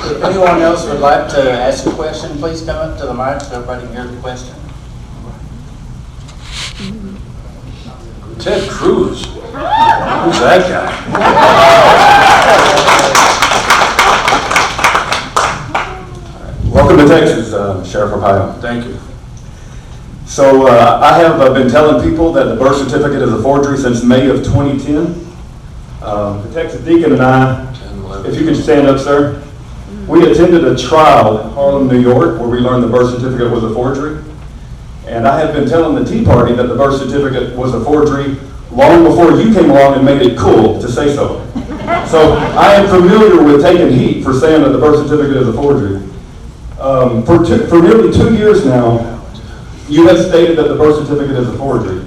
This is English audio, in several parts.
If anyone else would like to ask a question, please come up to the mic so everybody can hear the question. Ted Cruz. Who's that guy? Welcome to Texas, Sheriff Arpaio. Thank you. So I have been telling people that the birth certificate is a forgery since May of 2010. The Texas Deacon and I, if you could stand up, sir, we attended a trial in Harlem, New York, where we learned the birth certificate was a forgery. And I have been telling the Tea Party that the birth certificate was a forgery long before you came along and made it cool to say so. So I am familiar with taking heat for saying that the birth certificate is a forgery. For nearly 2 years now, you have stated that the birth certificate is a forgery,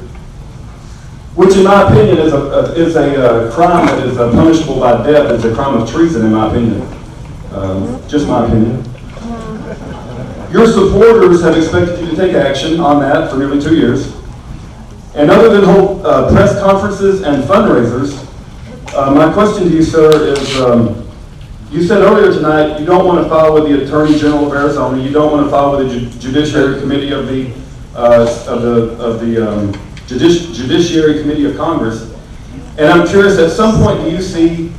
which in my opinion is a crime that is punishable by death. It's a crime of treason, in my opinion. Just my opinion. Your supporters have expected you to take action on that for nearly 2 years. And other than hold press conferences and fundraisers, my question to you, sir, is you said earlier tonight you don't want to file with the Attorney General of Arizona. You don't want to file with the Judiciary Committee of the Judiciary Committee of Congress. And I'm curious, at some point, do you see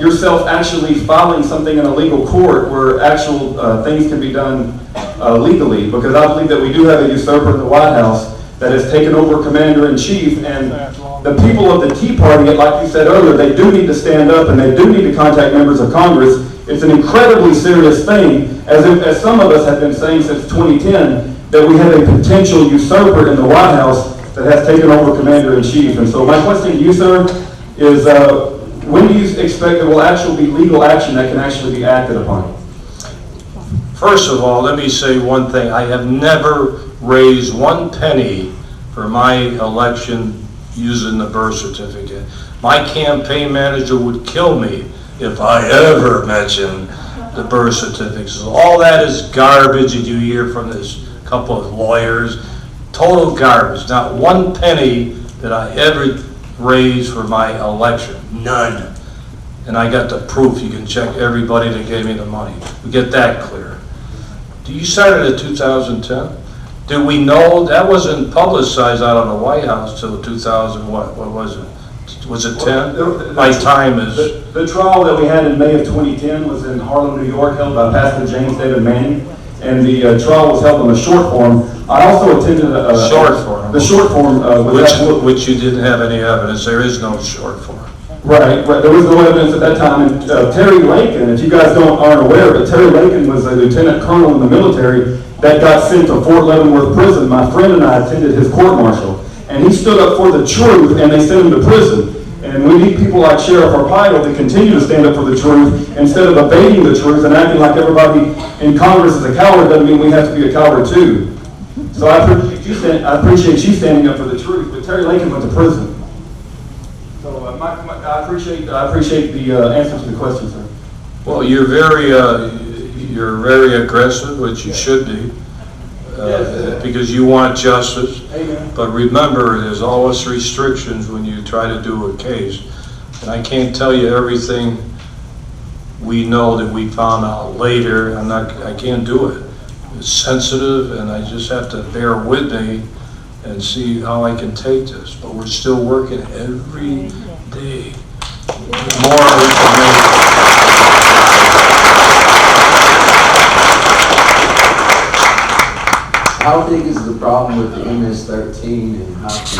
yourself actually filing something in a legal court where actual things can be done legally? Because I believe that we do have a usurper in the White House that has taken over Commander-in-Chief, and the people of the Tea Party, like you said earlier, they do need to stand up and they do need to contact members of Congress. It's an incredibly serious thing, as some of us have been saying since 2010, that we have a potential usurper in the White House that has taken over Commander-in-Chief. And so my question to you, sir, is when do you expect there will actually be legal action that can actually be acted upon? First of all, let me say one thing. I have never raised 1 penny for my election using the birth certificate. My campaign manager would kill me if I ever mentioned the birth certificate. So all that is garbage that you hear from this couple of lawyers. Total garbage. Not 1 penny that I ever raised for my election. None. And I got the proof. You can check everybody that gave me the money. We get that clear. You started in 2010. Did we know that wasn't publicized out of the White House till 2000? What was it? Was it 10? My time is. The trial that we had in May of 2010 was in Harlem, New York, held by Pastor James David Manning, and the trial was held in a short form. I also attended a short form. The short form, which you didn't have any evidence. There is no short form. Right. There was no evidence at that time. And Terry Lakin, if you guys aren't aware, but Terry Lakin was a lieutenant colonel in the military that got sent to Fort Leavenworth prison. My friend and I attended his court martial, and he stood up for the truth, and they sent him to prison. And we need people like Sheriff Arpaio to continue to stand up for the truth instead of evading the truth and acting like everybody in Congress is a coward. Doesn't mean we have to be a coward too. So I appreciate you standing up for the truth. But Terry Lakin went to prison. So I appreciate the answer to the question, sir. Well, you're very aggressive, which you should be, because you want justice. Amen. But remember, there's always restrictions when you try to do a case, and I can't tell you everything we know that we found out later. I can't do it. It's sensitive, and I just have to bear with me and see how I can take this. But we're still working every day. More information. How big is the problem with the MS-13 and how can